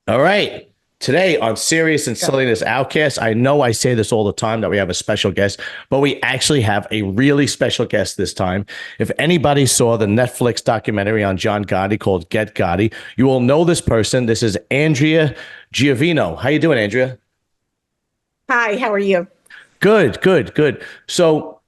All right. Today on Serious and Silliness Outcast, I know I say this all the time that we have a special guest, but we actually have a really special guest this time. If anybody saw the Netflix documentary on John Gotti called Get Gotti, you will know this person. This is Andrea Giovino. How you doing, Andrea? Hi, how are you? Good, good, good. So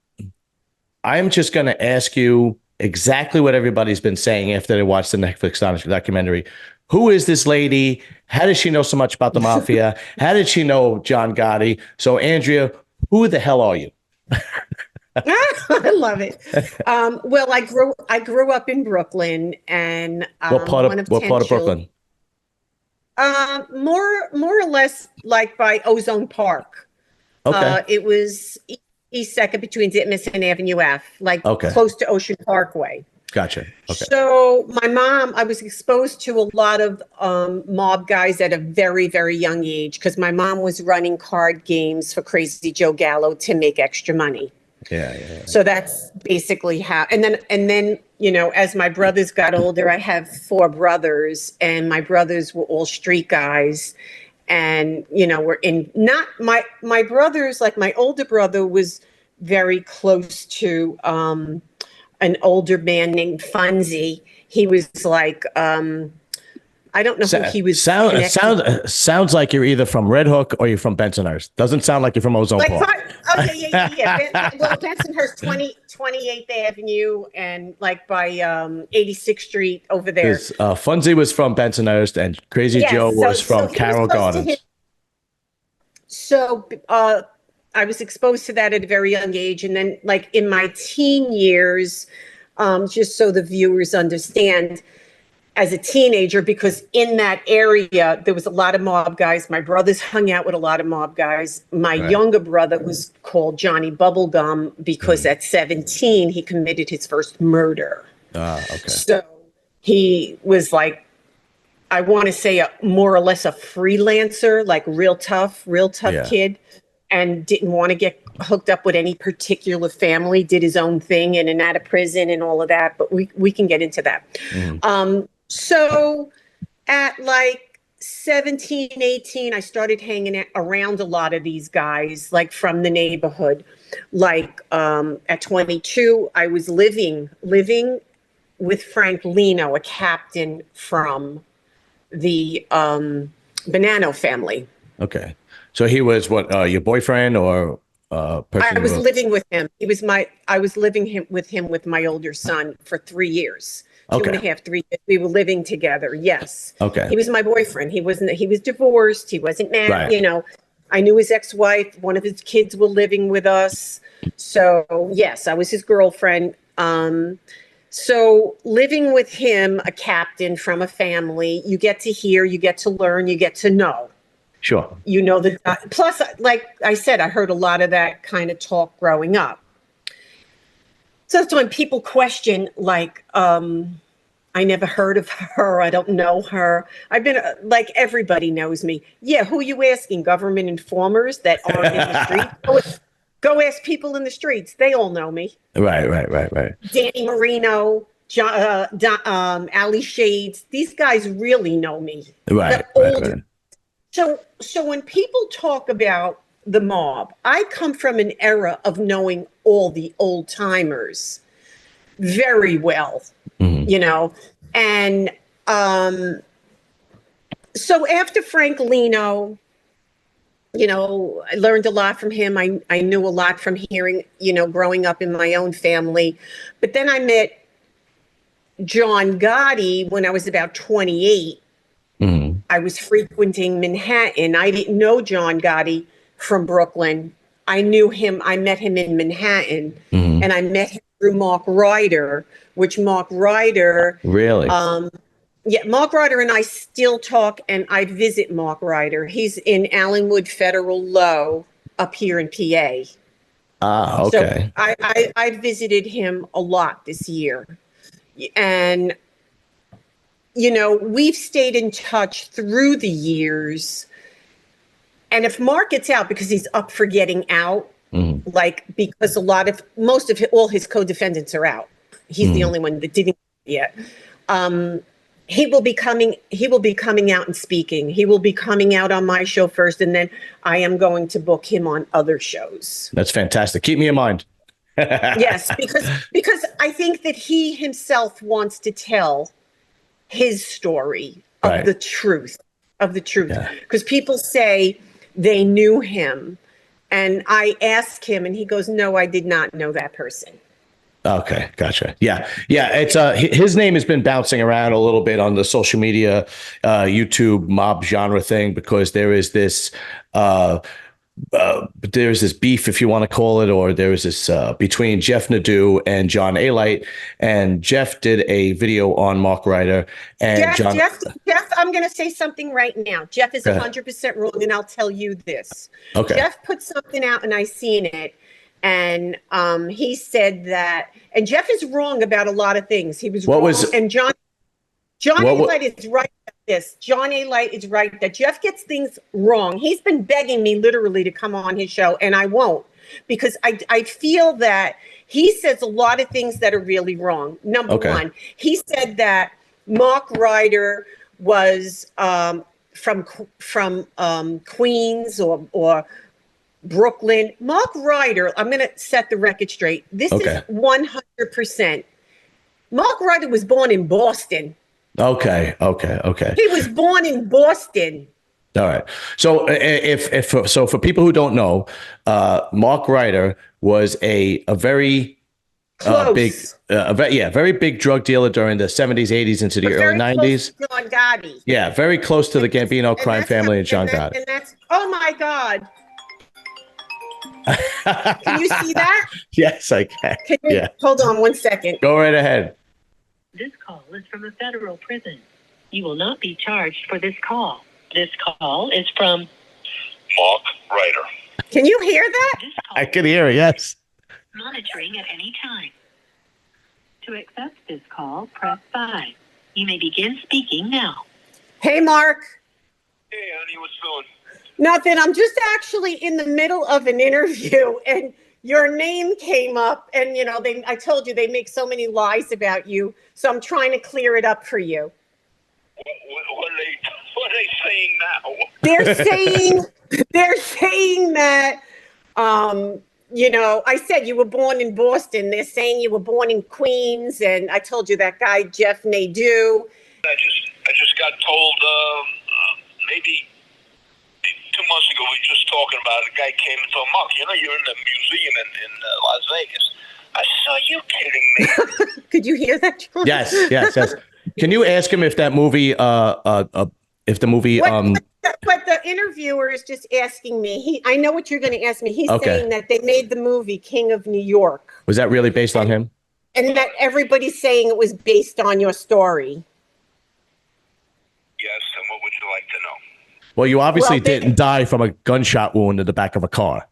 I'm just going to ask you exactly what everybody's been saying after they watched the Netflix documentary. Who is this lady? How does she know so much about the mafia? How did she know John Gotti? So, Andrea, who the hell are you? I love it. Well, I grew up in Brooklyn, and one of What 10 part of children. Brooklyn? More or less like by Ozone Park. Okay. It was East Second between Ditmas and Avenue F, like Okay. close to Ocean Parkway. Gotcha. Okay. So my mom, I was exposed to a lot of mob guys at a very, very young age because my mom was running card games for Crazy Joe Gallo to make extra money. Yeah, yeah, yeah. So that's basically how. And then, as my brothers got older, I have four brothers, and my brothers were all street guys, and we're in not my brothers. Like my older brother was very close to an older man named Funzy. He was like, I don't know who he was connected. Sounds like you're either from Red Hook or you're from Bensonhurst. Doesn't sound like you're from Ozone Like, Park. oh yeah. Well, Bensonhurst, 28th Avenue, and like by 86th Street over there. Because Funzy was from Bensonhurst and Crazy Yes, Joe was so from he was Carroll close to him. Gardens. So I was exposed to that at a very young age, and then like in my teen years, just so the viewers understand, as a teenager, because in that area there was a lot of mob guys. My brothers hung out with a lot of mob guys. My Right. younger brother was called Johnny Bubblegum because at 17 he committed his first murder. Okay. So he was like, I want to say more or less a freelancer, like real tough Yeah. kid, and didn't want to get hooked up with any particular family, did his own thing in and out of prison and all of that. But we can get into that. So at like 17, 18, I started hanging around a lot of these guys, like from the neighborhood. Like at 22, I was living with Frank Lino, a captain from the Bonanno family. Okay. So he was what, your boyfriend or person I you was were? living with him. I was living with him with my older son for 3 years, two and Okay. a half, 3 years. We were living together. Yes. Okay. He was my boyfriend. He was divorced. He wasn't married. Right. I knew his ex-wife. One of his kids were living with us. So yes, I was his girlfriend. So living with him, a captain from a family, you get to hear, you get to learn, you get to know. Sure. The plus, like I said, I heard a lot of that kind of talk growing up. So that's when people question, like, I never heard of her. I don't know her. I've been like everybody knows me. Yeah, who are you asking? Government informers that aren't in the street? Go ask people in the streets. They all know me. Right. Danny Marino, Ali Shades. These guys really know me. Right. They're Right. older. Right. So when people talk about the mob, I come from an era of knowing all the old timers very well, and so after Frank Lino, I learned a lot from him. I knew a lot from hearing, growing up in my own family. But then I met John Gotti when I was about 28. I was frequenting Manhattan. I didn't know John Gotti from Brooklyn. I knew him. I met him in Manhattan, and I met him through Mark Ryder, which Mark Ryder, Really? yeah, Mark Ryder and I still talk, and I visit Mark Ryder. He's in Allenwood Federal Low up here in PA. So Okay. I visited him a lot this year, and we've stayed in touch through the years. And if Mark gets out because he's up for getting out, like because all his co-defendants are out, he's the only one that didn't yet. he will be coming out and speaking. He will be coming out on my show first, and then I am going to book him on other shows. That's fantastic. Keep me in mind. Yes, because I think that he himself wants to tell his story of the truth, because people say they knew him, and I ask him and he goes, no, I did not know that person. Okay, gotcha. Yeah. It's his name has been bouncing around a little bit on the social media, YouTube mob genre thing, because there's this beef, if you want to call it, or there was this between Jeff Nadu and John Alite, and Jeff did a video on Mark Ryder and Jeff, I'm going to say something right now. Jeff is 100% wrong, and I'll tell you this. Okay. Jeff put something out, and I seen it. And he said that, and Jeff is wrong about a lot of things. He was wrong. And John Alite is right about this. John Alite is right that Jeff gets things wrong. He's been begging me literally to come on his show, and I won't, because I feel that he says a lot of things that are really wrong. Number one, he said that Mark Ryder was from Queens or Brooklyn. Mark Ryder, I'm going to set the record straight. This is 100%. Mark Ryder was born in Boston. Okay. He was born in Boston. All right. So so for people who don't know, Mark Ryder was a very very big drug dealer during the 70s, 80s into the early 90s. John Gotti. Yeah, very close to the Gambino crime family and John Gotti. And that's, oh my God. Can you see that? Yes, I can. Hold on 1 second. Go right ahead. This call is from a federal prison. You will not be charged for this call. This call is from Mark Ryder. Can you hear that? I can hear it, yes. Monitoring at any time. To accept this call, press 5. You may begin speaking now. Hey, Mark. Hey, honey, what's doing? Nothing. I'm just actually in the middle of an interview, and your name came up, and I told you they make so many lies about you, so I'm trying to clear it up for you. What are they saying now? They're saying that I said you were born in Boston. They're saying you were born in Queens, and I told you that guy Jeff Nadu. I just got told maybe 2 months ago, we were just talking about it. A guy came and told Mark, you're in the museum in Las Vegas. I said, are you kidding me? Could you hear that, John? Yes. Can you ask him if that movie, But the interviewer is just asking me. I know what you're going to ask me. He's saying that they made the movie King of New York. Was that really based on him? And that everybody's saying it was based on your story. Yes, and what would you like to know? Well, you obviously didn't die from a gunshot wound in the back of a car.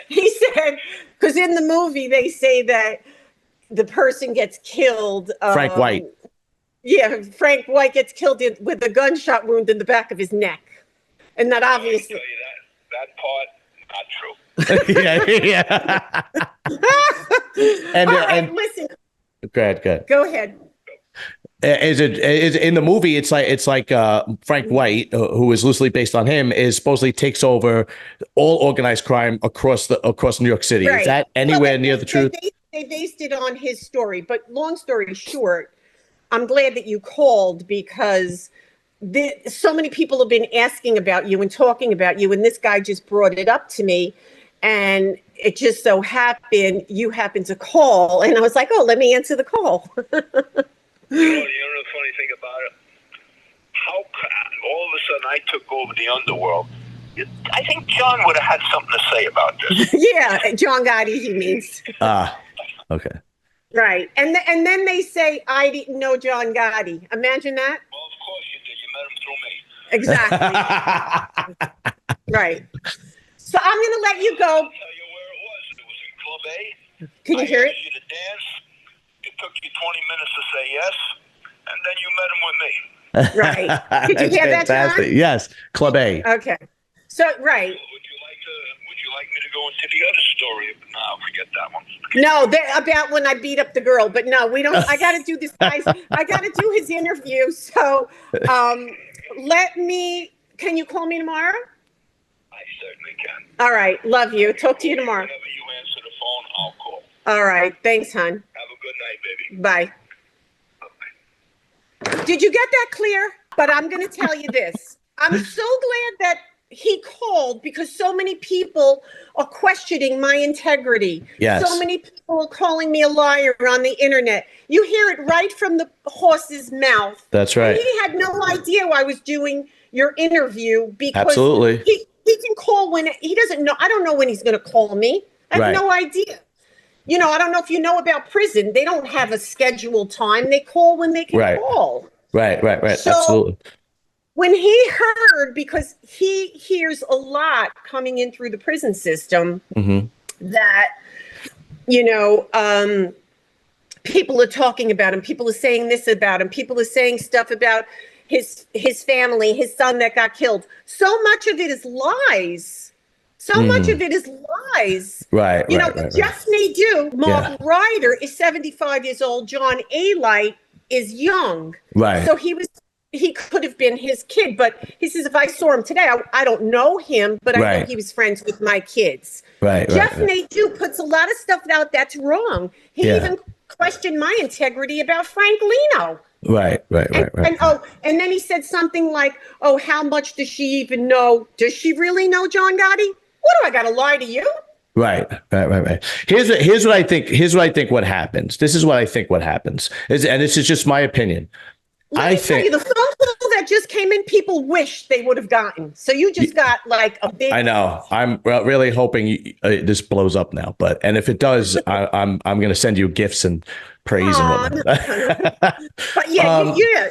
He said, because in the movie they say that the person gets killed. Frank White. Yeah, Frank White gets killed with a gunshot wound in the back of his neck. And that obviously... I'll tell you that part, not true. And listen. Go ahead. Go ahead. Is in the movie? It's like Frank White, who is loosely based on him, is supposedly takes over all organized crime across New York City. Right. Is that anywhere near the truth? They based it on his story, but long story short, I'm glad that you called, because so many people have been asking about you and talking about you, and this guy just brought it up to me, and it just so happened you happened to call, and I was like, oh, let me answer the call. You know the funny thing about it? How all of a sudden I took over the underworld. I think John would have had something to say about this. Yeah, John Gotti, he means. Okay. Right. And then they say, I didn't know John Gotti. Imagine that. Well, of course you did. You met him through me. Exactly. Right. So I'm going to let you go. I'll tell you where it was. It was in Club A. Can you hear it? I asked you to dance. It took you 20 minutes to say yes, and then you met him with me. Right. Did you hear that, John? Yes. Club A. Okay. So, right. Would you like me to go into the other story? No, forget that one. No, about when I beat up the girl, but no, we don't. I got to do this, guys. I got to do his interview. So, can you call me tomorrow? I certainly can. All right. Love you. Talk to you tomorrow. Whenever you answer the phone, I'll call. All right. Thanks, hon. Have a good night, baby. Bye. Bye-bye. Did you get that clear? But I'm going to tell you this. I'm so glad that he called because so many people are questioning my integrity. Yes. So many people are calling me a liar on the internet. You hear it right from the horse's mouth. That's right. And he had no idea I was doing your interview because Absolutely. He can call when he doesn't know. I don't know when he's going to call me. I have no idea. You know, I don't know if you know about prison. They don't have a scheduled time. They call when they can call. Right. So, absolutely. When he heard, because he hears a lot coming in through the prison system, that, you know, people are talking about him. People are saying this about him. People are saying stuff about his family, his son that got killed. So much of it is lies. So much of it is lies. Right. You know, Jeff Nadu, Mark Ryder is 75 years old. John Alite is young. Right. So he could have been his kid, but he says, if I saw him today, I don't know him, but I know he was friends with my kids. Right. Jeff Nadu puts a lot of stuff out that's wrong. He even questioned my integrity about Frank Lino. Right. And then he said something like, oh, how much does she even know? Does she really know John Gotti? What do I got to lie to you? Right. Here's what I think. What happens? This is what I think. What happens and this is just my opinion. I think the phone call that just came in, people wish they would have gotten. So you just got like a big. I know. I'm really hoping this blows up now, and if it does, I'm going to send you gifts and praise and whatnot. But yeah.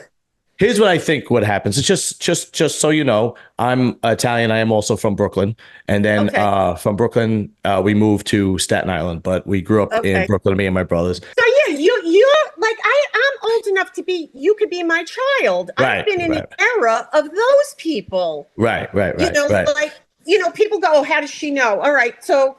Here's what I think what happens. It's just so you know, I'm Italian. I am also from Brooklyn. And then from Brooklyn, we moved to Staten Island, but we grew up in Brooklyn, me and my brothers. So yeah, you're like, I'm old enough to be, you could be my child. I've been in an era of those people. Right. You know, like, you know, people go, oh, how does she know? All right. So,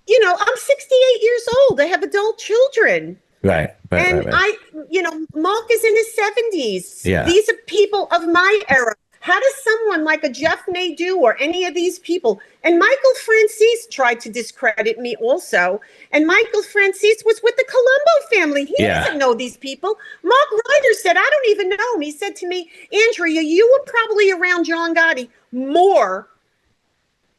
you know, I'm 68 years old. I have adult children. Right. I, you know, Mark is in his 70s. Yeah. These are people of my era. How does someone like a Jeff Nadu or any of these people, and Michael Francis tried to discredit me also, and Michael Francis was with the Colombo family. He doesn't know these people. Mark Ryder said, I don't even know him. He said to me, Andrea, you were probably around John Gotti more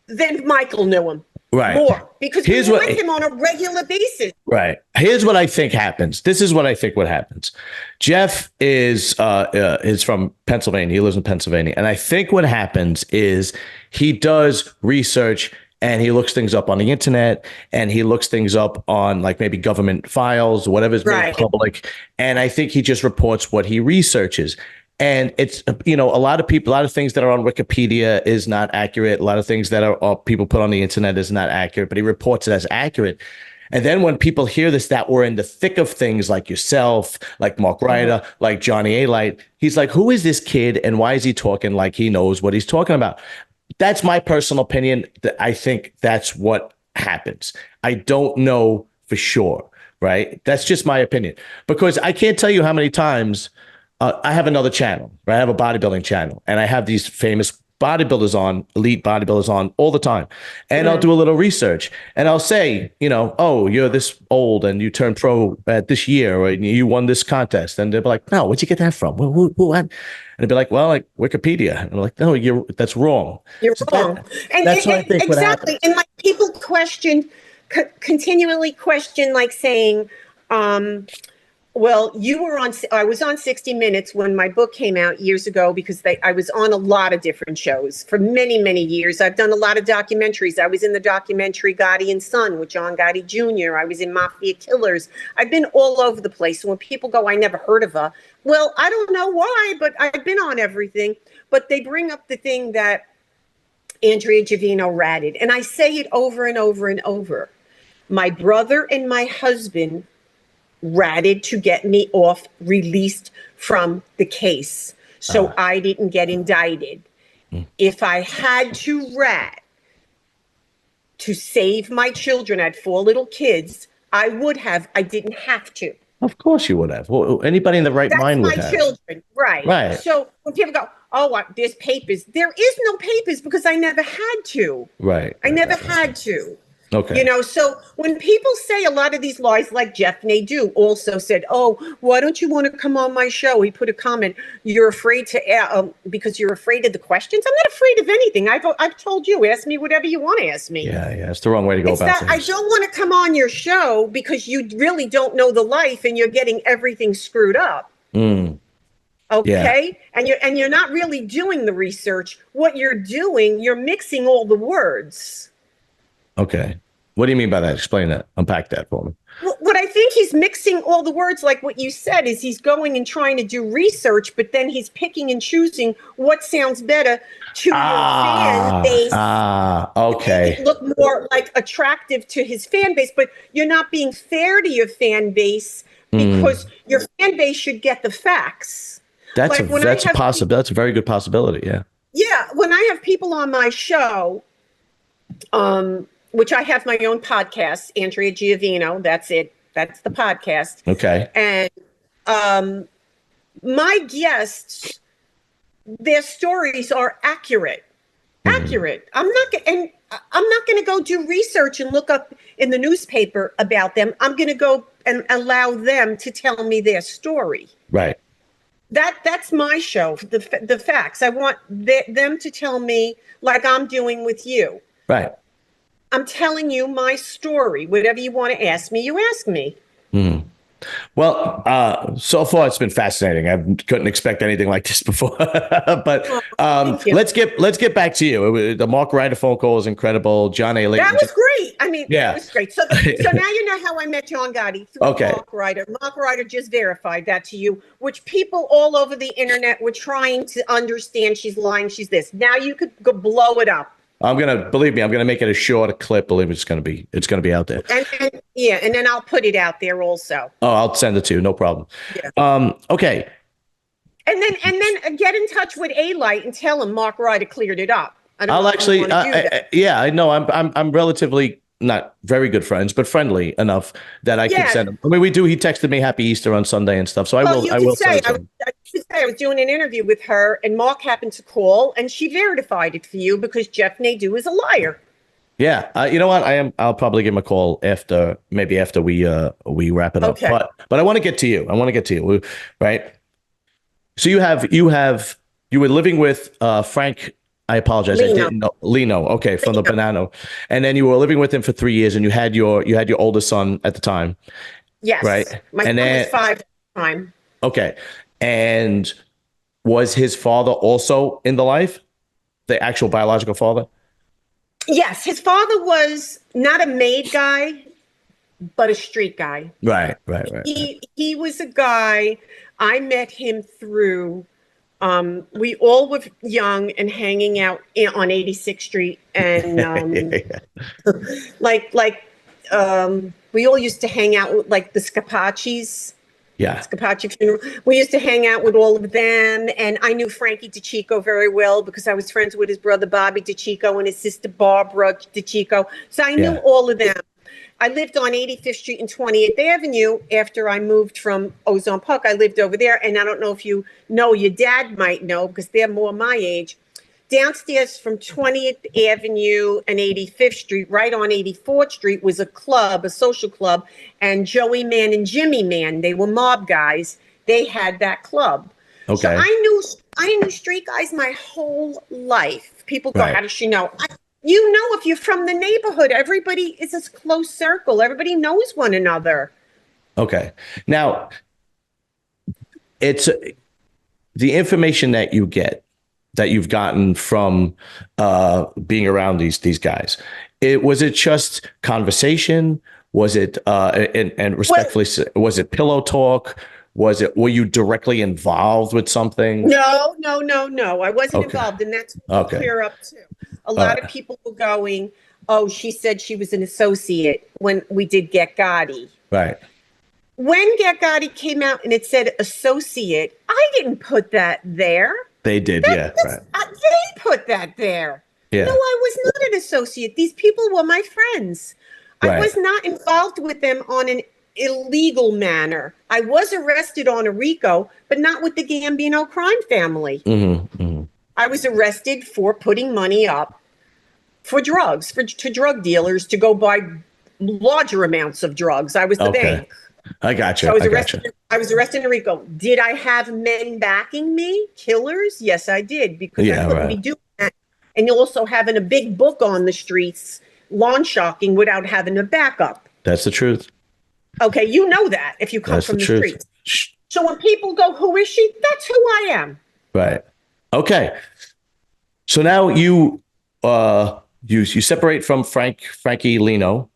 than Michael knew him. Right. More because we were with him on a regular basis. Right. Here's what I think happens. This is what I think what happens. Jeff is from Pennsylvania. He lives in Pennsylvania. And I think what happens is he does research and he looks things up on the internet and he looks things up on like maybe government files, whatever's made public. And I think he just reports what he researches. And it's, you know, a lot of things that are on Wikipedia is not accurate. A lot of things that are people put on the internet is not accurate, but he reports it as accurate. And then when people hear this, that we're in the thick of things like yourself, like Mark Ryder, like Johnny Alite, he's like, who is this kid and why is he talking like he knows what he's talking about? That's my personal opinion. I think that's what happens. I don't know for sure, right? That's just my opinion because I can't tell you how many times I have another channel, right? I have a bodybuilding channel and I have these famous bodybuilders on, elite bodybuilders on all the time. And I'll do a little research and I'll say, you know, oh, you're this old and you turned pro this year or you won this contest. And they'll be like, no, where'd you get that from? What? And they'd be like, well, like Wikipedia. And I'm like, no, that's wrong. You're wrong. That's what I think. Exactly. And like people continually question, like saying, well, I was on 60 Minutes when my book came out years ago because I was on a lot of different shows for many, many years. I've done a lot of documentaries. I was in the documentary Gotti and Son with John Gotti Jr. I was in Mafia Killers. I've been all over the place. So when people go, I never heard of her. Well, I don't know why, but I've been on everything. But they bring up the thing that Andrea Giovino ratted. And I say it over and over and over. My brother and my husband ratted to get me released from the case. So I didn't get indicted. If I had to rat to save my children. I had 4 little kids. I would have. I didn't have to. Of course you would have. Well, anybody in the right That's mind would my have. children. Right. Right. So when people go, oh, there's papers. There is no papers because I never had to. Right. I never had to. Okay. You know, so when people say a lot of these lies, like Jeff Nadu also said, oh, why don't you want to come on my show? He put a comment, you're afraid to, because you're afraid of the questions. I'm not afraid of anything. I've told you, ask me whatever you want to ask me. Yeah, it's the wrong way to go about things. I don't want to come on your show because you really don't know the life and you're getting everything screwed up. Okay. Yeah. And you're not really doing the research. What you're doing, you're mixing all the words. Okay. What do you mean by that? Explain that. Unpack that for me. Well, what I think he's mixing all the words, like what you said, is he's going and trying to do research, but then he's picking and choosing what sounds better to your fan base. Okay. Look more like attractive to his fan base, but you're not being fair to your fan base because your fan base should get the facts. That's a possibility. That's a very good possibility. Yeah. Yeah. When I have people on my show, which I have my own podcast, Andrea Giovino. That's it. That's the podcast. Okay. And my guests, their stories are accurate. Accurate. I'm not going to go do research and look up in the newspaper about them. I'm going to go and allow them to tell me their story. Right. That's my show. The facts. I want them to tell me, like I'm doing with you. Right. I'm telling you my story. Whatever you want to ask me, you ask me. Well, so far it's been fascinating. I couldn't expect anything like this before. But let's get back to you. The Mark Ryder phone call was incredible. John A. Layton. That was great. I mean, yeah, it was great. So now you know how I met John Gotti through Mark Ryder. Mark Ryder just verified that to you, which people all over the internet were trying to understand. She's lying. She's this. Now you could go blow it up. Believe me, I'm gonna make it a short clip. Believe me, it's gonna be out there. And then I'll put it out there also. Oh, I'll send it to you. No problem. Yeah. Okay. And then get in touch with Alite and tell him Mark Ryder cleared it up. I'll actually, yeah, I know. I'm relatively not very good friends, but friendly enough that I could send him. I mean, we do. He texted me Happy Easter on Sunday and stuff. So I will say I was doing an interview with her, and Mark happened to call, and she verified it for you because Jeff Nadu is a liar. Yeah, you know what? I'll probably give him a call after we wrap it up. Okay. But I want to get to you. Right. So you were living with Frank. I apologize. Lino. I didn't know Lino. Okay, from the Banana, and then you were living with him for 3 years, and you had your oldest son at the time. Yes. Right. My son was 5 at the time. Okay. And was his father also in the life? The actual biological father? Yes, his father was not a made guy, but a street guy. Right. He was a guy. I met him through. We all were young and hanging out on 86th Street, and we all used to hang out with like the Scapacci's. Yeah. Scapacci funeral. We used to hang out with all of them, and I knew Frankie DeCicco very well because I was friends with his brother Bobby DeCicco and his sister Barbara DeCicco. So I knew all of them. I lived on 85th Street and 28th Avenue after I moved from Ozone Park. I lived over there, and I don't know if you know, your dad might know because they're more my age. Downstairs from 20th Avenue and 85th Street, right on 84th Street, was a club, a social club, and Joey Man and Jimmy Man, they were mob guys. They had that club. Okay. So I knew street guys my whole life. People go, how does she know? You know, if you're from the neighborhood, everybody is a close circle. Everybody knows one another. Okay. Now, it's the information that you've gotten from being around these guys. Was it just conversation? Was it and respectfully, was it pillow talk? Were you directly involved with something? No. I wasn't involved, and that's clear up too. A lot of people were going, oh, she said she was an associate when we did Get Gotti. Right. When Get Gotti came out and it said associate, I didn't put that there. They did, right. They put that there. Yeah. No, I was not an associate. These people were my friends. I Right. was not involved with them on an illegal manner. I was arrested on a RICO, but not with the Gambino crime family. I was arrested for putting money up for drugs, to drug dealers to go buy larger amounts of drugs. I was the Okay. bank. I got you. So I was I got arrested. you. I was arrested in RICO. Did I have men backing me? Killers? Yes, I did, because I Yeah, couldn't be right. doing that. And also having a big book on the streets, lawn shocking, without having a backup. That's the truth. Okay, you know that if you come That's from the the truth. streets. So when people go, "Who is she?" That's who I am. Right. Okay. So now you separate from Frankie Lino.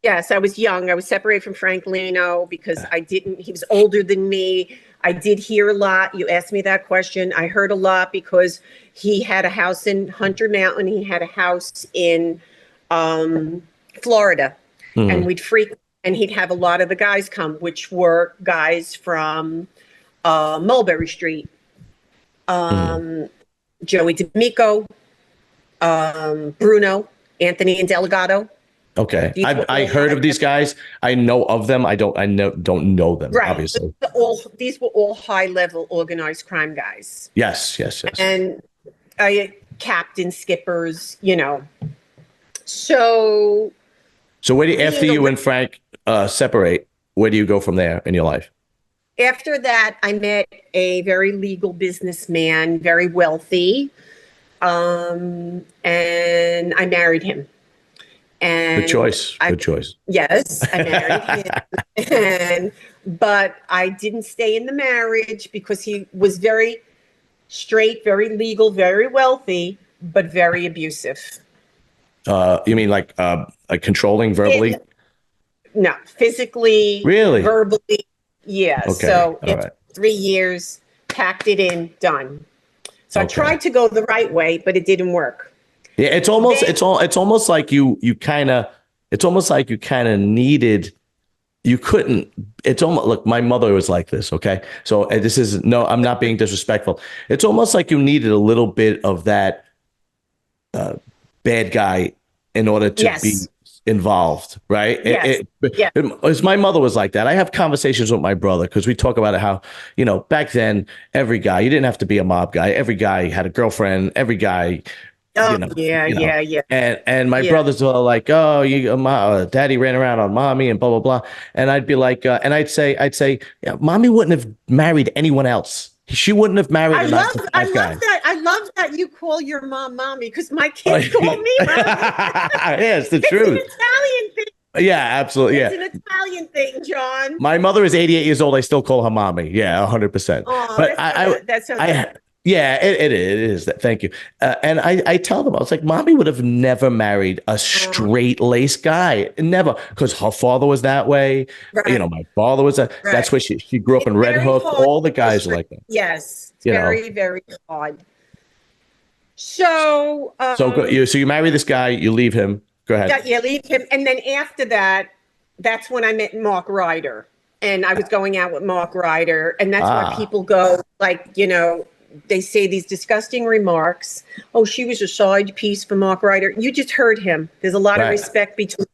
Yes, I was young. I was separated from Frank Lino because he was older than me. I did hear a lot. You asked me that question. I heard a lot because he had a house in Hunter Mountain. He had a house in Florida. And and he'd have a lot of the guys come, which were guys from Mulberry Street, Joey D'Amico, Bruno, Anthony and Delgado. Okay. These were I all heard of these guys. I know of them. don't know them, Right. obviously. These were all high-level organized crime guys. Yes. And captain, skippers, So So after you and Frank separate, where do you go from there in your life? after that, I met a very legal businessman, very wealthy, and I married him. And Good choice. Good choice. Yes, I married him. But I didn't stay in the marriage because he was very straight, very legal, very wealthy, but very abusive. You mean like controlling verbally? No, physically, Really? verbally. Yeah. Okay. So All it's right. 3 years, packed it in, done. So I Okay. tried to go the right way, but it didn't work. Yeah, it's almost like you kind of needed. You couldn't. It's almost look. My mother was like this. Okay, so this is no. I'm not being disrespectful. It's almost like you needed a little bit of that bad guy in order to be involved, right? Yes. My mother was like that. I have conversations with my brother because we talk about it how, back then, every guy, you didn't have to be a mob guy. Every guy had a girlfriend. Every guy, Yeah. And my brothers were like, oh, daddy ran around on mommy and blah, blah, blah. And I'd be like, and I'd say, yeah, mommy wouldn't have married anyone else. She wouldn't have married I a love guy. that. I love that you call your mom mommy because my kids call me mommy. Yeah, it's the truth. It's an Italian thing. Yeah, absolutely. Yeah. It's an Italian thing, John. My mother is 88 years old. I still call her mommy. Yeah, 100%. Oh, but that's so good. Yeah, it is. Thank you. And I tell them, I was like, mommy would have never married a straight laced guy. Never. Because her father was that way. Right. My father was that. Right. That's where she grew up in Red Hook. All the guys are like that. Yes. It's very, very hard. So, so you marry this guy, you leave him. Go ahead. Yeah, leave him. And then after that, that's when I met Mark Ryder. And I was going out with Mark Ryder. And that's why people go, like, they say these disgusting remarks. Oh, she was a side piece for Mark Ryder. You just heard him. There's a lot of respect between.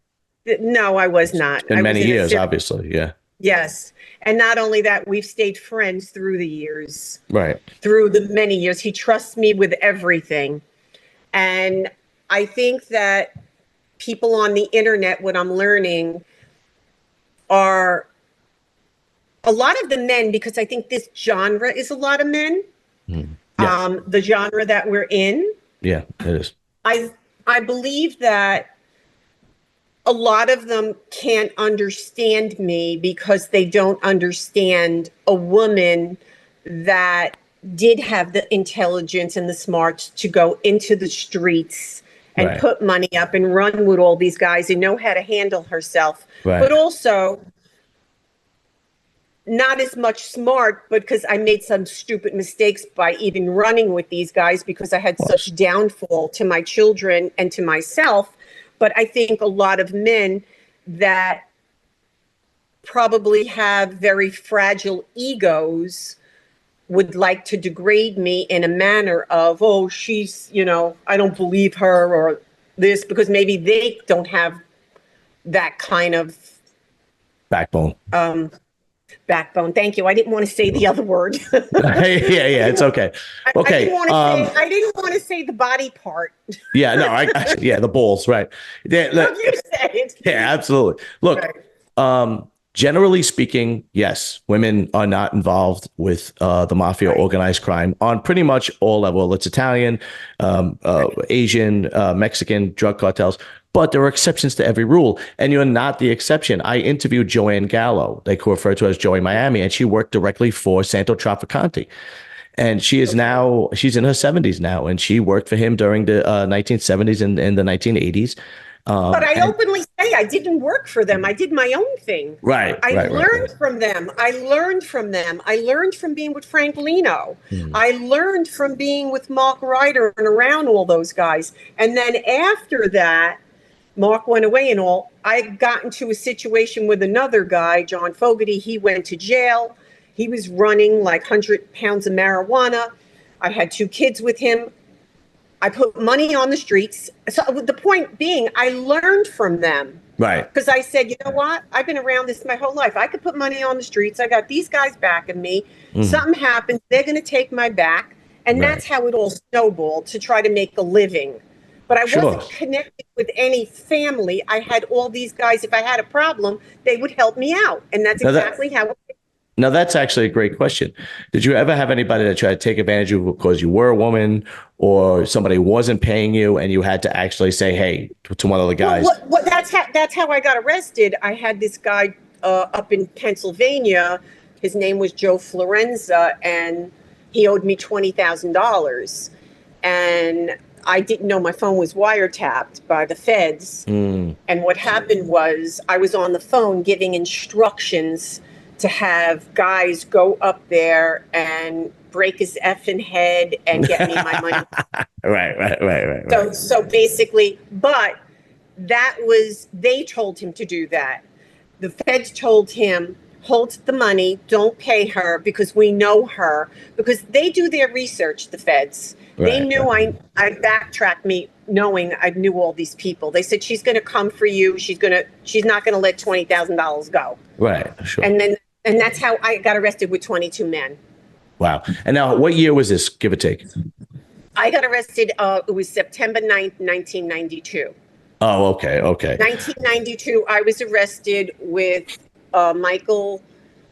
No, I was not. In many years, obviously. Yeah. Yes. And not only that, we've stayed friends through the years. Right. Through the many years. He trusts me with everything. And I think that people on the internet, what I'm learning are a lot of the men, because I think this genre is a lot of men. Yeah. The genre that we're in. Yeah, it is. I believe that a lot of them can't understand me because they don't understand a woman that did have the intelligence and the smarts to go into the streets and put money up and run with all these guys and know how to handle herself. Right. But also not as much smart, but because I made some stupid mistakes by even running with these guys because I had such downfall to my children and to myself. But I think a lot of men that probably have very fragile egos would like to degrade me in a manner of, oh, she's, I don't believe her or this, because maybe they don't have that kind of Backbone. backbone. Thank you. I didn't want to say the other word. Yeah, it's okay. Okay. I didn't want to say the body part. Yeah, no, yeah, the balls, right. Yeah, You said. yeah, absolutely. Look, Right. generally speaking, yes, women are not involved with the mafia, organized crime on pretty much all levels. It's Italian, Asian, Mexican, drug cartels. But there are exceptions to every rule, and you're not the exception. I interviewed Joanne Gallo, they refer to her as Joey Miami, and she worked directly for Santo Trafficante. And she is now, she's in her 70s now, and she worked for him during the 1970s and the 1980s. But I openly say I didn't work for them. I did my own thing. I learned from them. I learned from them. I learned from being with Frank Lino. I learned from being with Mark Ryder and around all those guys. And then after that, Mark went away and all. I got into a situation with another guy, John Fogarty. He went to jail. He was running like 100 pounds of marijuana. I had 2 kids with him. I put money on the streets. So the point being, I learned from them. Right. Because I said, you know what? I've been around this my whole life. I could put money on the streets. I got these guys backing me. Something happens. They're going to take my back. And that's how it all snowballed, to try to make a living. But I wasn't connected with any family. I had all these guys. If I had a problem, they would help me out. And that's exactly how it. Now, that's actually a great question. Did you ever have anybody that tried to take advantage of you because you were a woman, or somebody wasn't paying you and you had to actually say, hey, to one of the guys? Well, that's how I got arrested. I had this guy up in Pennsylvania. His name was Joe Florenza, and he owed me $20,000. And I didn't know my phone was wiretapped by the feds. And what happened was I was on the phone giving instructions to have guys go up there and break his effing head and get me my money. Right. So basically, but that was, they told him to do that. The feds told him, hold the money, don't pay her because we know her, because they do their research, the feds. They knew I backtracked me knowing I knew all these people. They said, she's going to come for you. She's not going to let $20,000 go. Right. Sure. And that's how I got arrested with 22 men. Wow. And now what year was this, give or take? I got arrested. It was September 9th, 1992. Oh, okay. 1992, I was arrested with Michael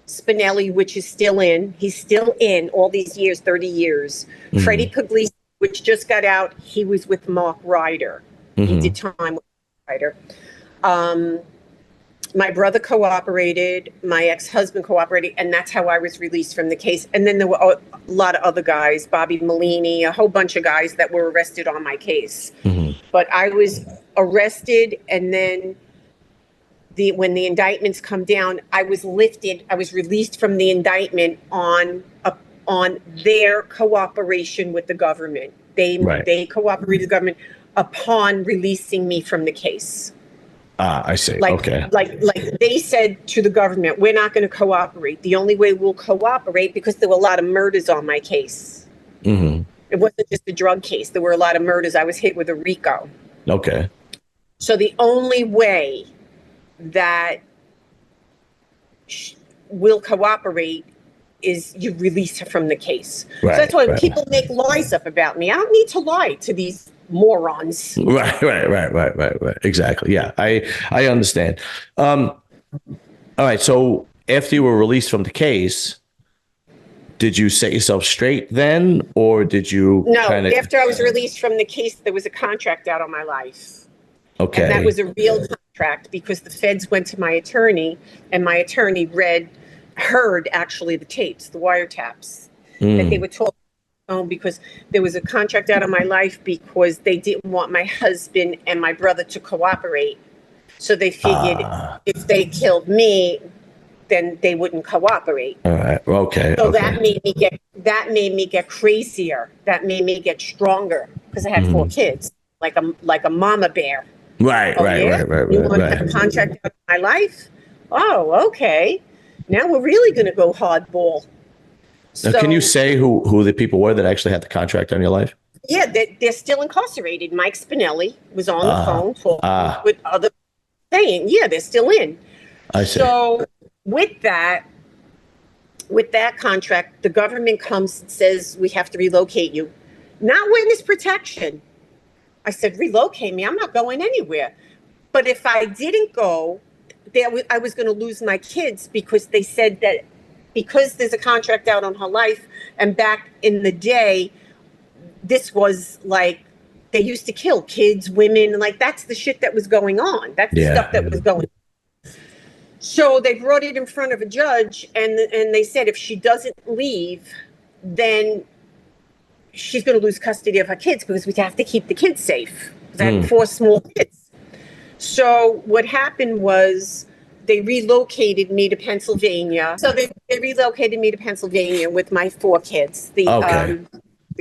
Spinelli, which is still in. He's still in all these years, 30 years. Freddie Puglisi, which just got out. He was with Mark Ryder. He did time with Ryder. My brother cooperated. My ex-husband cooperated. And that's how I was released from the case. And then there were a lot of other guys, Bobby Merlino, a whole bunch of guys that were arrested on my case. But I was arrested, and then when the indictments come down, I was released from the indictment on their cooperation with the government. They cooperated with the government upon releasing me from the case. I see. Like they said to the government, we're not going to cooperate. The only way we'll cooperate, because there were a lot of murders on my case. It wasn't just a drug case. There were a lot of murders. I was hit with a RICO. Okay. So the only way that will cooperate is you release her from the case. So that's why people make lies up about me. I don't need to lie to these morons. Right. Exactly. Yeah, I understand. All right. So after you were released from the case, did you set yourself straight then, or did you? No. After I was released from the case, there was a contract out on my life. Okay. And that was a real contract, because the feds went to my attorney, and my attorney heard actually the tapes, the wiretaps that they were talking on, because there was a contract out of my life because they didn't want my husband and my brother to cooperate. So they figured if they killed me, then they wouldn't cooperate. All right. Okay. So that made me get crazier. That made me get stronger, because I had 4 kids, like a mama bear. Right. You want a contract out of my life? Oh, okay. Now we're really going to go hardball. Now, can you say who the people were that actually had the contract on your life? Yeah, they're still incarcerated. Mike Spinelli was on the phone talking with other saying, yeah, they're still in. I see. So with that contract, the government comes and says, we have to relocate you. Not witness protection. I said, relocate me? I'm not going anywhere. But if I didn't go, I was going to lose my kids, because they said that because there's a contract out on her life, and back in the day, this was like, they used to kill kids, women, like that's the shit that was going on. That's the stuff that was going on. So they brought it in front of a judge, and they said if she doesn't leave, then she's going to lose custody of her kids, because we have to keep the kids safe. I had 4 small kids. So what happened was they relocated me to Pennsylvania. So they relocated me to Pennsylvania with my 4 kids. The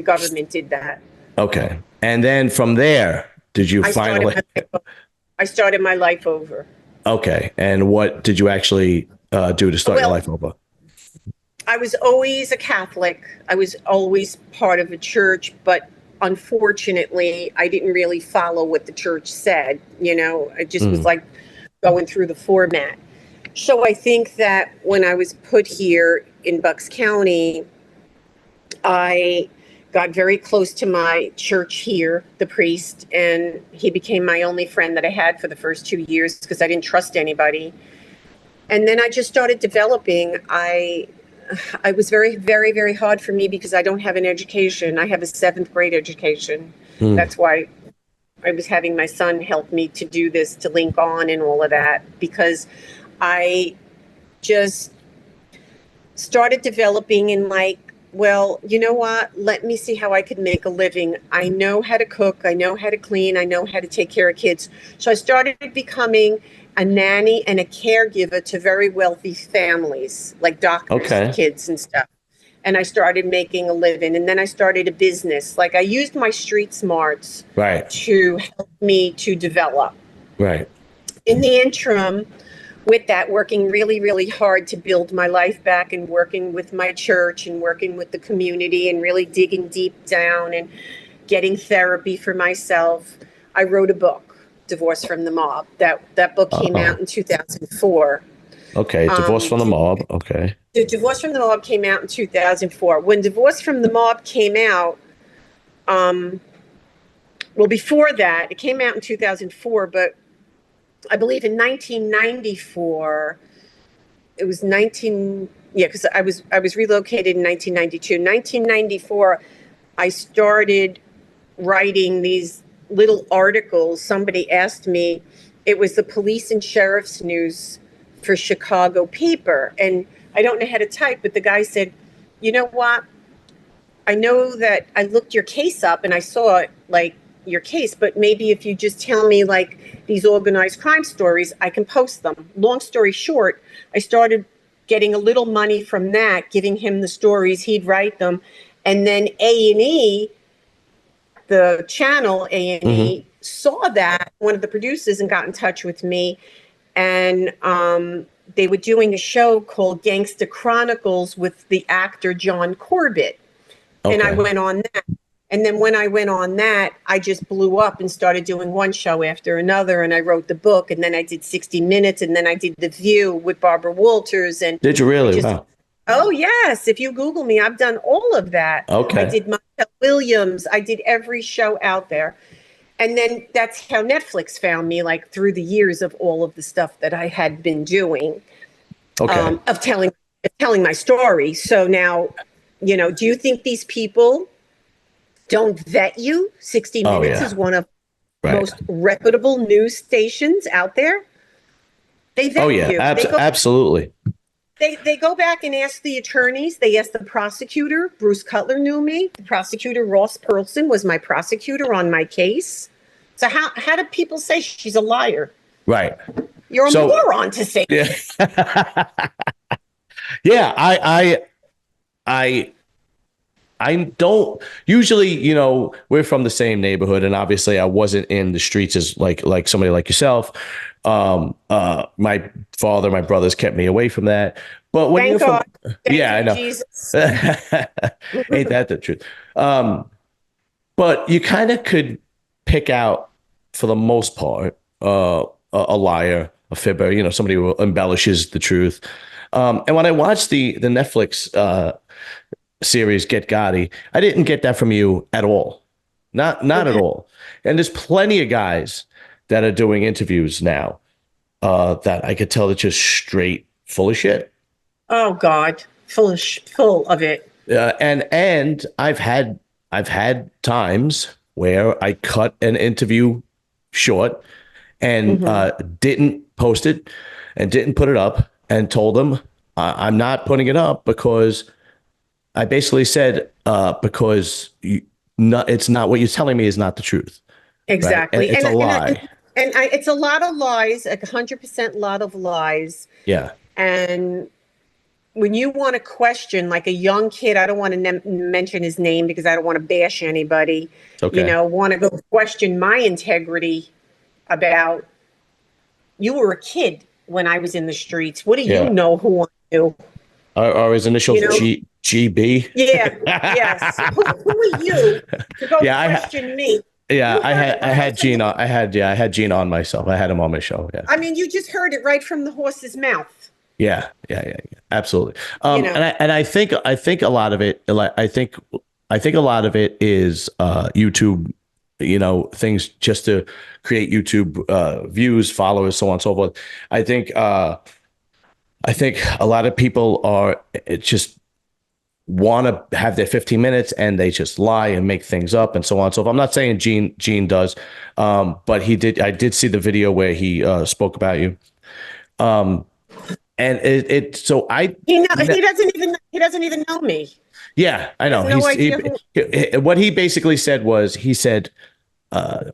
government did that. Okay. And then from there, did you finally... I started my life over. Okay. And what did you actually do to start your life over? I was always a Catholic. I was always part of a church, but unfortunately, I didn't really follow what the church said. You know, I just was like going through the format. So I think that when I was put here in Bucks County, I got very close to my church here, the priest, and he became my only friend that I had for the first 2 years, because I didn't trust anybody. And then I just started developing. It was very, very, very hard for me, because I don't have an education. I have a 7th grade education. That's why I was having my son help me to do this, to link on and all of that, because I just started developing in like, well, you know what? Let me see how I could make a living. I know how to cook. I know how to clean. I know how to take care of kids. So I started becoming a nanny and a caregiver to very wealthy families, like doctors, kids and stuff. And I started making a living. And then I started a business. Like I used my street smarts to help me to develop. Right. In the interim, with that, working really, really hard to build my life back, and working with my church and working with the community, and really digging deep down and getting therapy for myself, I wrote a book, Divorce from the Mob. That book came out in 2004. Okay, Divorce from the Mob. Okay. The Divorce from the Mob came out in 2004. When Divorce from the Mob came out, well, before that, it came out in 2004, but I believe in 1994, it was because I was relocated in 1992. 1994, I started writing these little articles. Somebody asked me, it was the police and sheriff's news for Chicago paper. And I don't know how to type, but the guy said, you know what? I know that I looked your case up and I saw like your case, but maybe if you just tell me like these organized crime stories, I can post them. Long story short, I started getting a little money from that, giving him the stories, he'd write them. And then A&E, the channel A&E, saw that, one of the producers, and got in touch with me. And they were doing a show called Gangsta Chronicles with the actor John Corbett. And I went on that. And then when I went on that, I just blew up and started doing one show after another. And I wrote the book, and then I did 60 Minutes, and then I did The View with Barbara Walters. And did you really? Wow. Oh, yes. If you Google me, I've done all of that. Okay. I did Michael Williams. I did every show out there. And then that's how Netflix found me, like through the years of all of the stuff that I had been doing, of telling my story. So now, you know, do you think these people don't vet you? 60 Minutes is one of the most reputable news stations out there. They vet you. Absolutely. They go back and ask the attorneys. They ask the prosecutor. Bruce Cutler knew me. The prosecutor, Ross Perlson, was my prosecutor on my case. So how do people say she's a liar? Right. You're a moron to say. Yeah. Yeah. I don't usually, we're from the same neighborhood, and obviously I wasn't in the streets as like somebody like yourself. My father, my brothers kept me away from that. But when Thank you're from, God. Thank yeah, you, I know. Jesus. Ain't that the truth? But you kind of could pick out, for the most part, a liar, a fibber, somebody who embellishes the truth. And when I watched the Netflix series Get Gotti, I didn't get that from you at all. Not at Okay. all. And there's plenty of guys that are doing interviews now that I could tell that just straight full of shit. Oh God, full of it. And I've had times where I cut an interview short and Hmm. didn't post it and didn't put it up and told them I'm not putting it up because I basically said because it's not what you're telling me is not the truth, right? And Exactly. it's a lie. It's a lot of lies, 100% lot of lies. Yeah. And when you want to question, like a young kid, I don't want to mention his name because I don't want to bash anybody, It's okay. want to go question my integrity about you were a kid when I was in the streets. What do you Yeah. know who I knew? Or his initials You know? GB. Yeah, yes. Who are you to go Yeah, question me? yeah, You heard it I right had from Gene the, on. I had Gene on myself. I had him on my show. Yeah. I mean, you just heard it right from the horse's mouth, Yeah. Absolutely. you know. And I think a lot of it, like I think a lot of it is YouTube, things just to create YouTube views, followers, so on and so forth. I think a lot of people are just want to have their 15 minutes and they just lie and make things up and so on. So I'm not saying Gene does, but he did. I did see the video where he spoke about you. And so He doesn't even know me. yeah, I He has know. no idea who. What he basically said was, he said,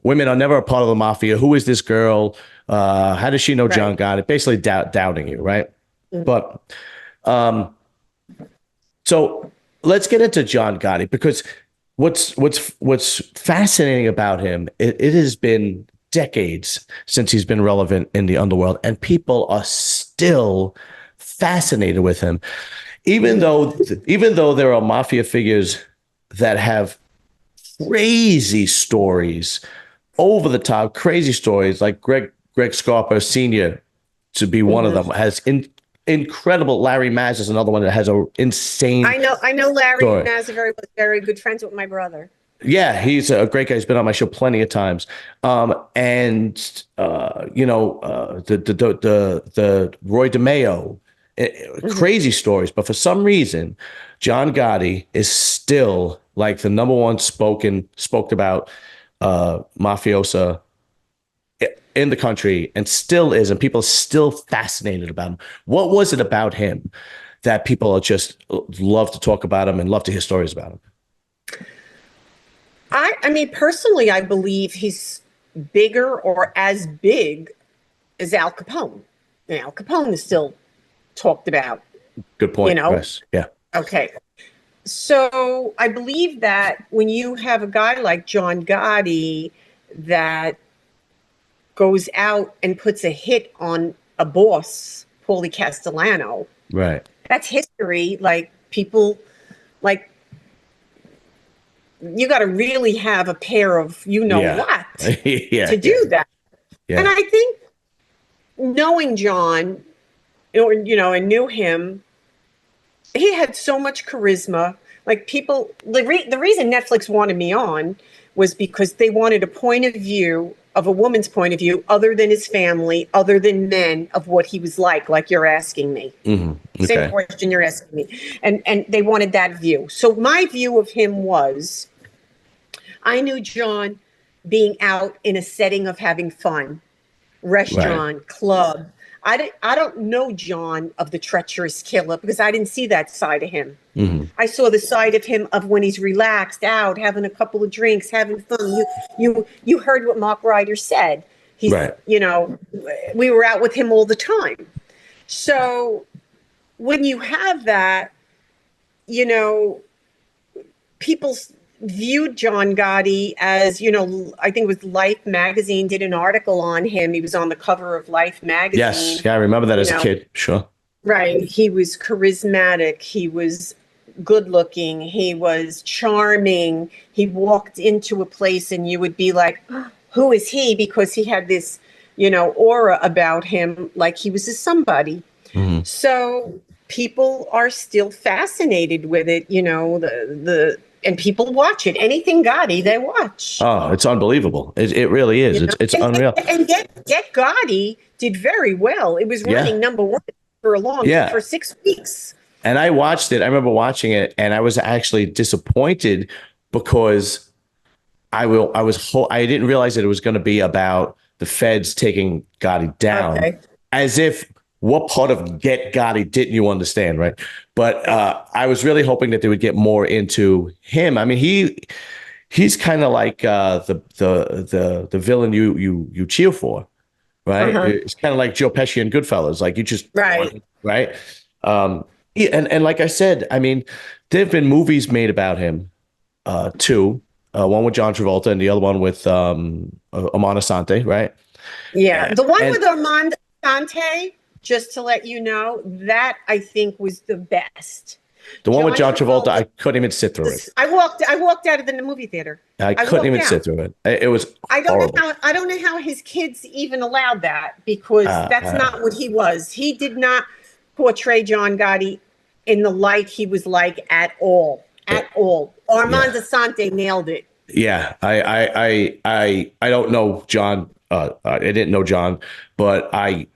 women are never a part of the mafia. Who is this girl? How does she know John Right. Gotti? Basically doubting you, right? Mm. But so let's get into John Gotti, because what's fascinating about him, it has been decades since he's been relevant in the underworld, and people are still fascinated with him, even though there are mafia figures that have crazy stories, over the top crazy stories, like Greg Scarpa Sr. to be one of them, Mhm. has incredible. Larry Maz is another one that has a insane I know Larry story. Naz, very good friends with my brother. Yeah, he's a great guy. He's been on my show plenty of times. And the Roy DeMeo, Mhm. crazy stories. But for some reason, John Gotti is still like the number one spoke about mafiosa in the country, and still is, and people are still fascinated about him. What was it about him that people are just love to talk about him and love to hear stories about him? I mean, personally, I believe he's bigger or as big as Al Capone. And Al Capone is still talked about, Good you point, know? Chris. Yeah. Okay. So I believe that when you have a guy like John Gotti that goes out and puts a hit on a boss, Paulie Castellano, Right. that's history. Like people, like you got to really have a pair of Yeah. what Yeah. to do that. And Yeah. I think knowing John, and knew him, he had so much charisma. Like people, the reason Netflix wanted me on was because they wanted a point of view of a woman's point of view, other than his family, other than men, of what he was like you're asking me. Same Okay. question you're asking me. And they wanted that view. So my view of him was, I knew John being out in a setting of having fun, Right. restaurant, club. I don't know John of the treacherous killer because I didn't see that side of him. I saw the side of him of when he's relaxed out, having a couple of drinks, having fun. You heard what Mark Ryder said. He's Right. we were out with him all the time. So when you have that, people viewed John Gotti as, you know, I think it was Life magazine did an article on him. He was on the cover of Life magazine. Yes. Yeah, I remember that as a kid. Sure. Right. He was charismatic. He was good looking. He was charming. He walked into a place and you would be like, oh, who is he? Because he had this, you know, aura about him, like he was a somebody. Mm-hmm. So people are still fascinated with it, you know, and people watch it. Anything Gotti, they watch. Oh, it's unbelievable. It really is. It's unreal. And Get Gotti did very well. It was running number one for for 6 weeks. And I watched it. I remember watching it, and I was actually disappointed because I didn't realize that it was going to be about the feds taking Gotti down. Okay. As if, what part of Get Gotti didn't you understand, right? But I was really hoping that they would get more into him. I mean, he's kind of like the villain you cheer for, right? Uh-huh. It's kind of like Joe Pesci and Goodfellas, like you just right. And like I said, I mean, there have been movies made about him, two, one with John Travolta and the other one with Armand Assante, right? Yeah, the one with Armand Assante. Just to let you know, that I think was the best. The one with John Travolta, I couldn't even sit through it. I walked out of the movie theater. I couldn't even sit through it. It was horrible. I don't know how his kids even allowed that, because that's not what he was. He did not portray John Gotti in the light he was like at all. At all. Armand Assante nailed it. Yeah, I don't know John. I didn't know John, but I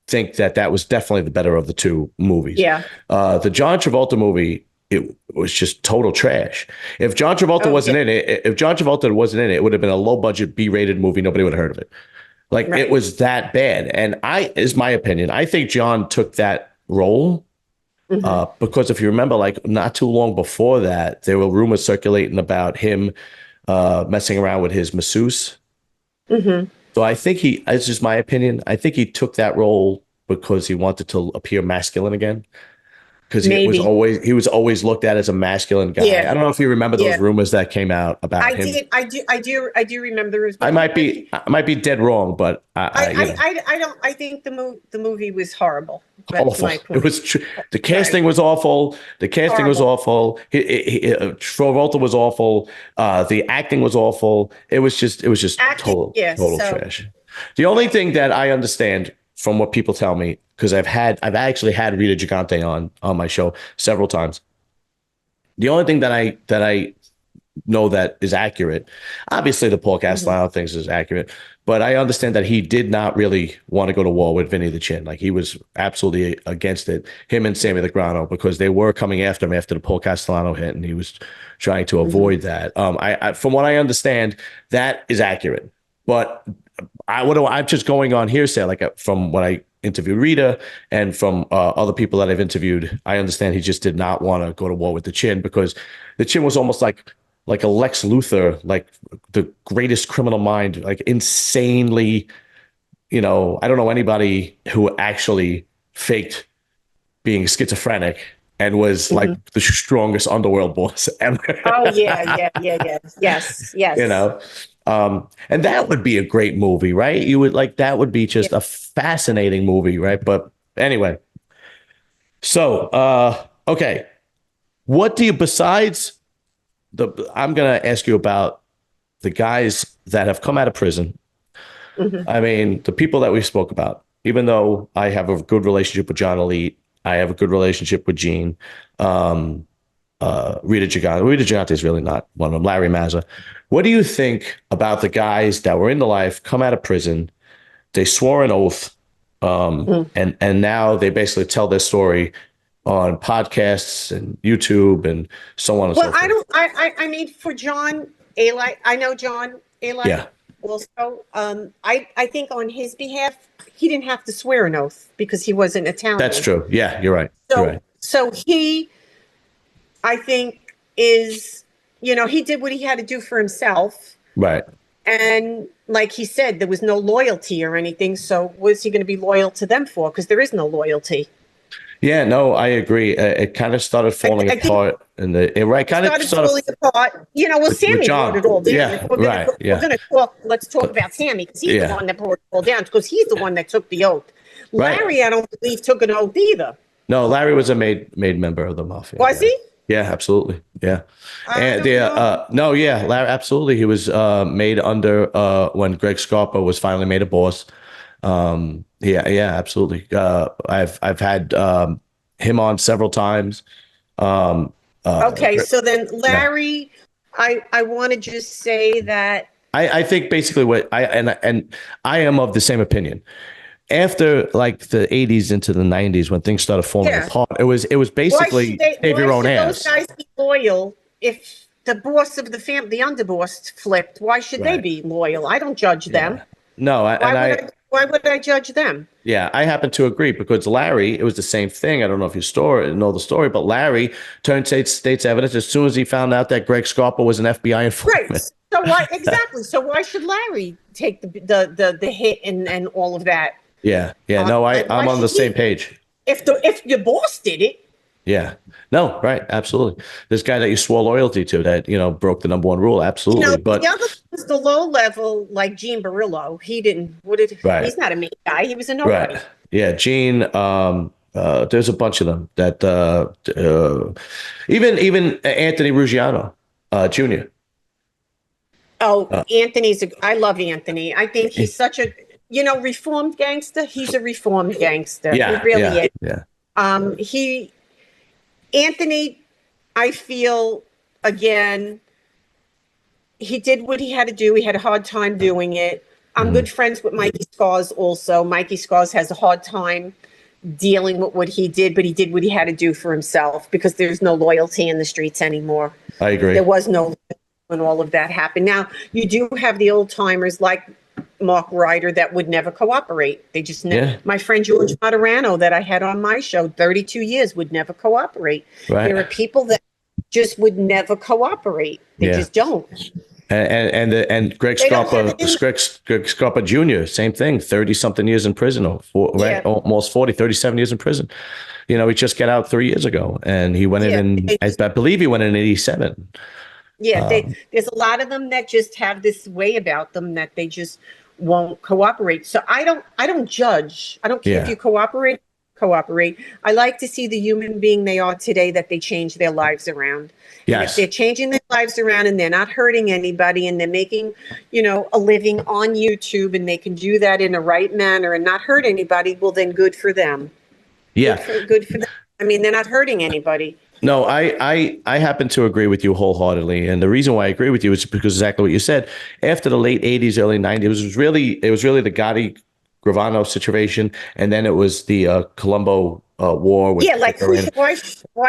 think that was definitely the better of the two movies. Yeah. The John Travolta movie, it was just total trash. If John Travolta wasn't in it, it would have been a low budget B-rated movie. Nobody would have heard of it. Like it was that bad. And is my opinion. I think John took that role because if you remember, like not too long before that, there were rumors circulating about him messing around with his masseuse. Mm-hmm. So I think it's just my opinion. I think he took that role because he wanted to appear masculine again. Because he was always looked at as a masculine guy. Yeah. I don't know if you remember those rumors that came out about him. I do remember the rumors. I might be dead wrong, but I think the movie was horrible. That's awful. My point. It was the casting was awful. The casting was awful. Travolta was awful. The acting was awful. It was just total trash. The only thing that I understand from what people tell me, because I've actually had Rita Gigante on my show several times. The only thing that I know that is accurate, obviously the Paul Castellano things is accurate, but I understand that he did not really want to go to war with Vinny the Chin. Like he was absolutely against it, him and Sammy the Grano, because they were coming after him after the Paul Castellano hit, and he was trying to avoid that. I from what I understand, that is accurate, but I'm just going on hearsay, like from when I interviewed Rita and from other people that I've interviewed. I understand he just did not want to go to war with the Chin, because the Chin was almost like a Lex Luthor, like the greatest criminal mind, like insanely, I don't know anybody who actually faked being schizophrenic and was like the strongest underworld boss ever. Oh yeah. Yes. And that would be a great movie, right? You would that would be just a fascinating movie, right? But anyway, so, okay. What do you, besides I'm going to ask you about the guys that have come out of prison. I mean, the people that we spoke about, even though I have a good relationship with John Alite, I have a good relationship with Gene, Rita Gigante. Rita Gigante is really not one of them. Larry Mazza. What do you think about the guys that were in the life, come out of prison, they swore an oath, and now they basically tell their story on podcasts and YouTube and so on and so forth? I mean, for John Alite, I know John Alite also. I think on his behalf, he didn't have to swear an oath because he wasn't Italian. That's true. Yeah, you're right. So he, I think, is, he did what he had to do for himself. Right. And like he said, there was no loyalty or anything. So what is he going to be loyal to them for? Because there is no loyalty. Yeah, no, I agree. It kind of started falling I think apart, and it right kind of started sort of falling apart. You know, well, with Sammy brought John. it all down. Yeah, If we're gonna right. we're Yeah, gonna talk, let's talk about Sammy because he's the yeah, one that brought it all down because he's the one that took the oath. right. Larry, I don't believe took an oath either. No, Larry was a made member of the mafia. Was Yeah, he? yeah, absolutely. Yeah, I and don't yeah, know. no, yeah, Larry, absolutely. He was made under when Greg Scarpa was finally made a boss. Yeah, yeah, absolutely. I've had him on several times. Um, Okay, so then yeah. Larry, I want to just say that I think basically what and I am of the same opinion. After like the 80s into the 90s when things started falling yeah. apart, it was basically save Why your own should those ass. guys be loyal if the boss of the family, the underboss flipped? Why should they Right. be loyal? I don't judge them. Yeah. No, Why would why would I judge them? yeah, I happen to agree because Larry, it was the same thing. I don't know if you know the story, but Larry turned state's evidence as soon as he found out that Greg Scarpa was an FBI Right. informant. So why exactly? So why should Larry take the hit and all of that? Yeah, yeah. No, And I'm why on the should same he? page. If your boss did it, Yeah. No, right. Absolutely. This guy that you swore loyalty to that, broke the number one rule. you Absolutely. know, But the other was the low level, like Gene Barillo. He didn't. What did? right, He's not a mean guy. He was a nobody. right. Yeah. Gene, there's a bunch of them that, even Anthony Ruggiano, Jr. Oh, Uh, Anthony's. I love Anthony. I think he's such a reformed gangster. He's a reformed gangster. He yeah. really Yeah. is. Yeah. He Anthony. I feel again. He did what he had to do. He had a hard time doing it. I'm Mhm. good friends with Mikey Scars also. Mikey Scars has a hard time dealing with what he did, but he did what he had to do for himself because there's no loyalty in the streets anymore. I agree. There was no when all of that happened. Now, you do have the old timers like Mark Ryder that would never cooperate. They just Yeah. my friend George Matarano that I had on my show 32 years would never cooperate. Right. There are people that just would never cooperate. They Yeah. just don't. And Greg They don't have Scarpa, it in- Greg Scarpa Jr., same thing, 30 something years in prison, right? Yeah. Almost 40, 37 years in prison. He just got out 3 years ago and he went Yeah, in, they just- I believe he went in 87. Yeah, there's a lot of them that just have this way about them that they just won't cooperate. So I don't judge. I don't care if Yeah. you cooperate. I like to see the human being they are today that they change their lives around. And if Yes. they're changing their lives around and they're not hurting anybody and they're making, a living on YouTube and they can do that in a right manner and not hurt anybody, well then good for them. Yeah. Good for them. I mean, they're not hurting anybody. No, I happen to agree with you wholeheartedly, and the reason why I agree with you is because exactly what you said. After the late '80s, early '90s, it was really the Gotti Gravano situation, and then it was the Colombo war. With Yeah, like Iran. why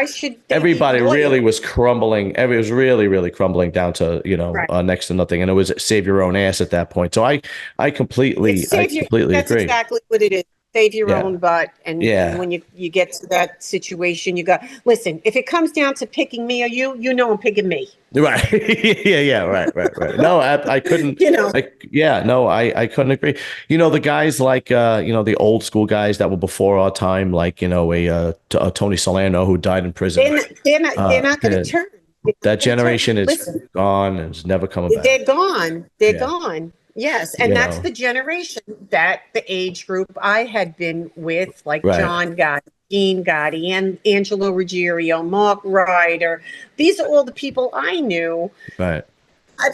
should they be Everybody loyal? really was crumbling. It was really, really crumbling down to Right. next to nothing, and it was save your own ass at that point. So I completely That's agree. exactly what it is. Save your Yeah. own butt. And Yeah. when you get to that situation, listen, if it comes down to picking me or you, I'm picking me. Right. Yeah. Right. No, I couldn't. I couldn't agree. The guys like the old school guys that were before our time, like Tony Salerno who died in prison. They're not going to turn. That generation is Listen, gone and is never coming back. they're gone. They're Yeah. gone. Yes, and You that's know. the generation that the age group I had been with, like Right. John Gotti, Gene Gotti, and Angelo Ruggiero, Mark Ryder. These are all the people I knew. Right.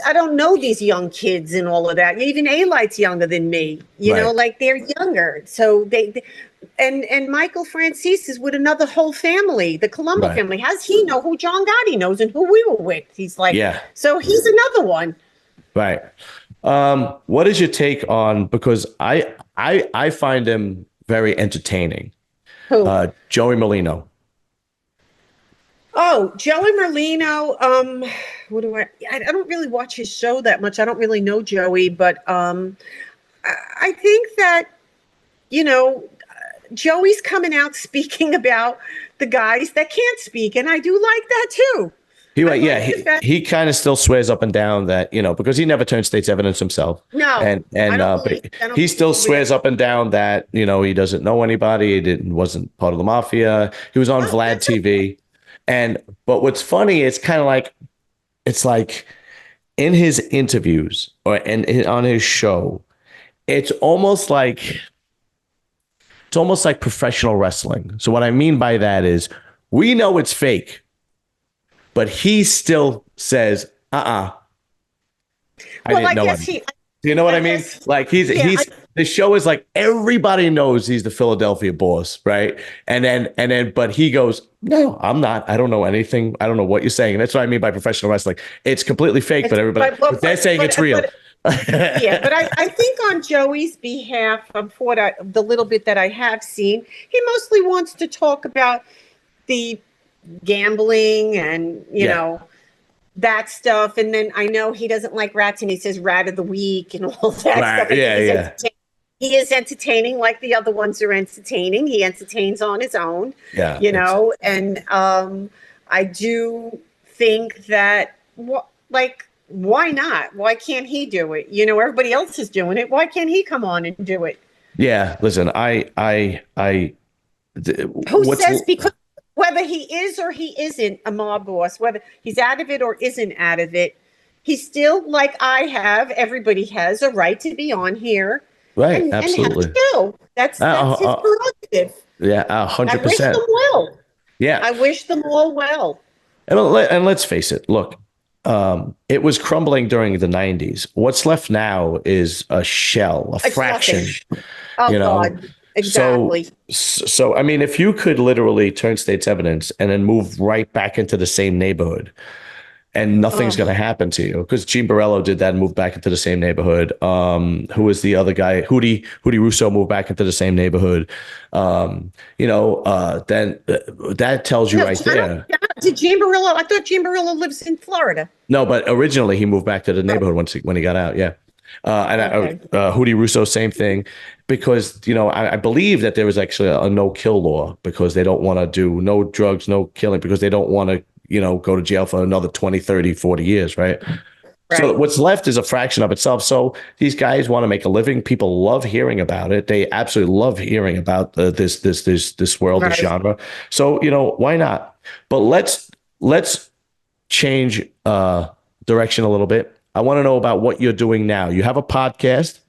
I don't know these young kids and all of that. Even Alite's younger than me. Right. Like they're younger. So and Michael Francis is with another whole family, the Colombo Right. family. How's he know who John Gotti knows and who we were with? He's like, Yeah. So he's another one. Right. What is your take on, because I find him very entertaining. Who? Joey Merlino. Oh, Joey Merlino. What do I don't really watch his show that much. I don't really know Joey, but I think that Joey's coming out speaking about the guys that can't speak, and I do like that too. He I went, yeah, like the fact- he kind of still swears up and down that, you know, because he never turned state's evidence himself. No, But he still swears up and down that, you know, he doesn't know anybody. Wasn't part of the mafia. He was on Vlad TV. But what's funny, it's like in his interviews on his show, it's almost like professional wrestling. So what I mean by that is we know it's fake, but he still says, I didn't know anything. Do you know what I mean? Like the show is like everybody knows he's the Philadelphia boss, right? And then, but he goes, no, I'm not. I don't know anything. I don't know what you're saying. And that's what I mean by professional wrestling. It's completely fake, but they're saying it's real. Yeah, but I think on Joey's behalf, the little bit that I have seen, he mostly wants to talk about the gambling and you know that stuff. And then I know he doesn't like rats, and he says rat of the week and all that stuff. Yeah. He is entertaining like the other ones are entertaining. He entertains on his own. Yeah, you know, and I do think that why not? Why can't he do it? You know, everybody else is doing it. Why can't he come on and do it? Yeah, listen, who says because whether he is or he isn't a mob boss, whether he's out of it or isn't out of it, he's still, like I have, everybody has a right to be on here. Right, absolutely. And have a show. That's his prerogative. Yeah, 100%. I wish them well. Yeah. I wish them all well. And let's face it, look, it was crumbling during the 90s. What's left now is a shell, a fraction. Oh, God. Exactly. So, I mean, if you could literally turn state's evidence and then move right back into the same neighborhood and nothing's going to happen to you, because Gene Borello did that and moved back into the same neighborhood. Who was the other guy? Hootie Russo moved back into the same neighborhood. Then that tells you there. Did Gene Borello? I thought Gene Borello lives in Florida. No, but originally he moved back to the neighborhood when he got out. Yeah. Hootie Russo, same thing, because, you know, I believe that there was actually a no-kill law because they don't want to do no drugs, no killing, because they don't want to, you know, go to jail for another 20, 30, 40 years, right? So what's left is a fraction of itself. So these guys want to make a living. People love hearing about it. They absolutely love hearing about this world, this genre. So, you know, why not? But let's change direction a little bit. I want to know about what you're doing now. You have a podcast?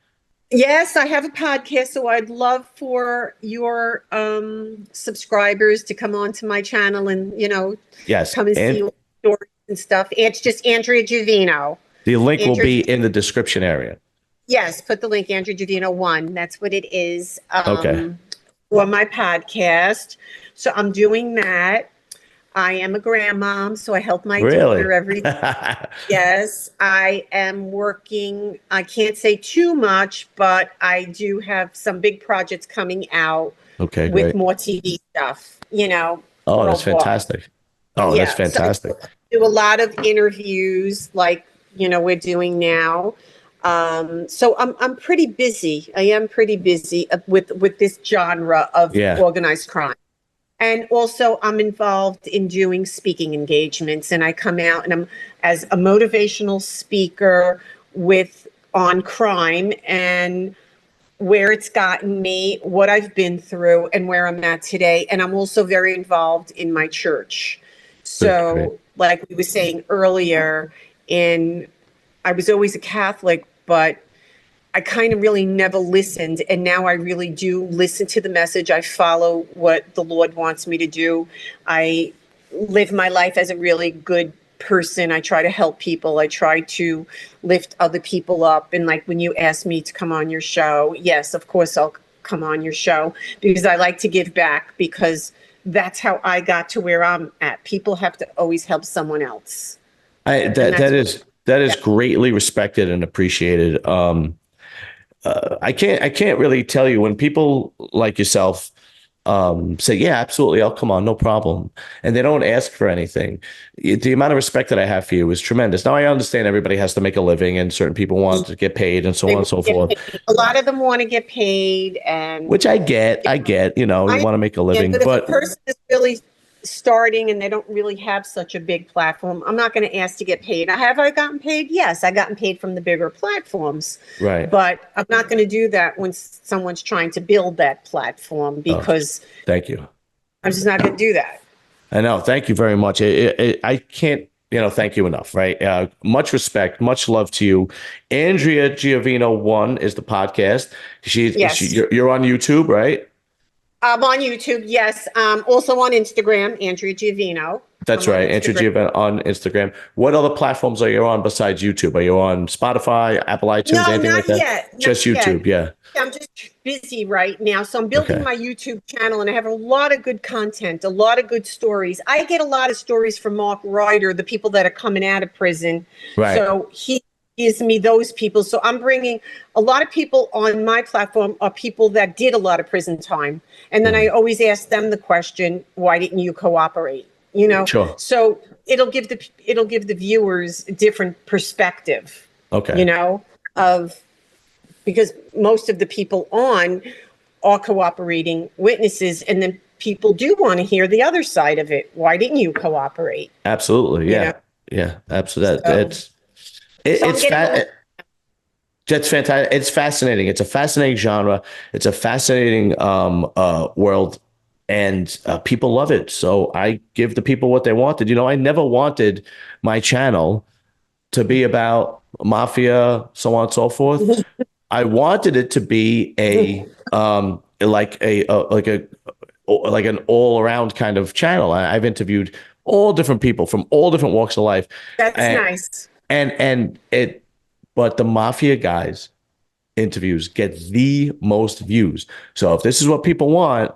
Yes, I have a podcast. So I'd love for your subscribers to come onto my channel and, you know, come and see stories and stuff. It's just Andrea Giovino. The link will be in the description area. Yes, put the link, Andrea Giovino 1. That's what it is. Okay. For my podcast. So I'm doing that. I am a grandmom, so I help my daughter every day. Yes, I am working. I can't say too much, but I do have some big projects coming out with more TV stuff, you know. Oh, that's fantastic. Oh, yeah, that's fantastic. So I do a lot of interviews like, you know, we're doing now. So I'm pretty busy. I am pretty busy with this genre of organized crime. And also I'm involved in doing speaking engagements, and I come out and I'm as a motivational speaker on crime and where it's gotten me, what I've been through, and where I'm at today. And I'm also very involved in my church. So like we were saying earlier, I was always a Catholic, but I kind of really never listened. And now I really do listen to the message. I follow what the Lord wants me to do. I live my life as a really good person. I try to help people. I try to lift other people up. And like when you asked me to come on your show, yes, of course I'll come on your show, because I like to give back, because that's how I got to where I'm at. People have to always help someone else. That is greatly respected and appreciated. I can't really tell you when people like yourself say, yeah, absolutely, I'll come on, no problem, and they don't ask for anything. The amount of respect that I have for you is tremendous. Now I understand everybody has to make a living, and certain people want to get paid, and so on and so forth. A lot of them want to get paid, and which I get. You know, you want to make a living, but if a person is really starting and they don't really have such a big platform, I'm not going to ask to get paid. Have I gotten paid? Yes, I gotten paid from the bigger platforms. Right. But I'm not going to do that when someone's trying to build that platform, because thank you. I'm just not going to do that. I know. Thank you very much. I can't, thank you enough, right? Much respect, much love to you. Andrea Giovino 1 is the podcast. You're on YouTube, right? I'm on YouTube, yes. Also on Instagram, Andrea Giovino. That's right, Andrea Giovino on Instagram. What other platforms are you on besides YouTube? Are you on Spotify, Apple iTunes, no, anything not like that? Yet. Just not YouTube, yet. yeah. I'm just busy right now. So I'm building my YouTube channel, and I have a lot of good content, a lot of good stories. I get a lot of stories from Mark Ryder, the people that are coming out of prison. Right. So he gives me those people. So I'm bringing a lot of people on my platform are people that did a lot of prison time. And then I always ask them the question, why didn't you cooperate? Sure. So it'll give the viewers a different perspective. Okay. Because most of the people on are cooperating witnesses, and then people do want to hear the other side of it. Why didn't you cooperate? Absolutely. Yeah. Yeah, absolutely. That's fantastic. It's fascinating. It's a fascinating genre. It's a fascinating world, and people love it. So I give the people what they wanted. I never wanted my channel to be about mafia, so on and so forth. I wanted it to be like an all around kind of channel. I've interviewed all different people from all different walks of life. That's nice. But the mafia guys interviews get the most views. So if this is what people want,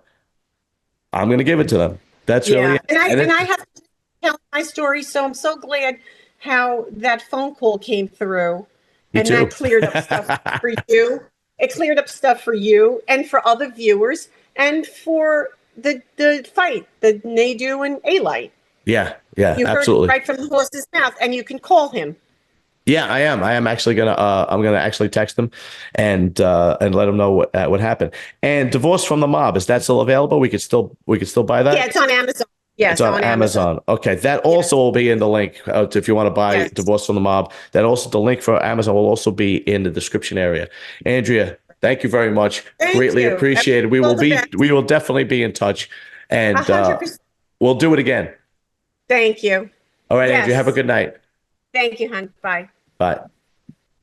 I'm going to give it to them. That's really it. And I have to tell my story. So I'm so glad how that phone call came through. And that cleared up stuff for you. It cleared up stuff for you and for other viewers, and for the fight, the Nadu and Alite. Yeah, you absolutely. Heard right from the horse's mouth, and you can call him. Yeah, I am. I am actually I'm gonna actually text him and let him know what happened. And Divorce from the Mob, is that still available? We could still buy that. Yeah, it's on Amazon. Yeah, it's on Amazon. Okay, that also will be in the link if you want to buy Divorce from the Mob. That also, the link for Amazon will also be in the description area. Andrea, thank you very much. Greatly appreciated. We will definitely be in touch, and we'll do it again. Thank you. All right, Andrea, have a good night. Thank you, hon. Bye. Bye.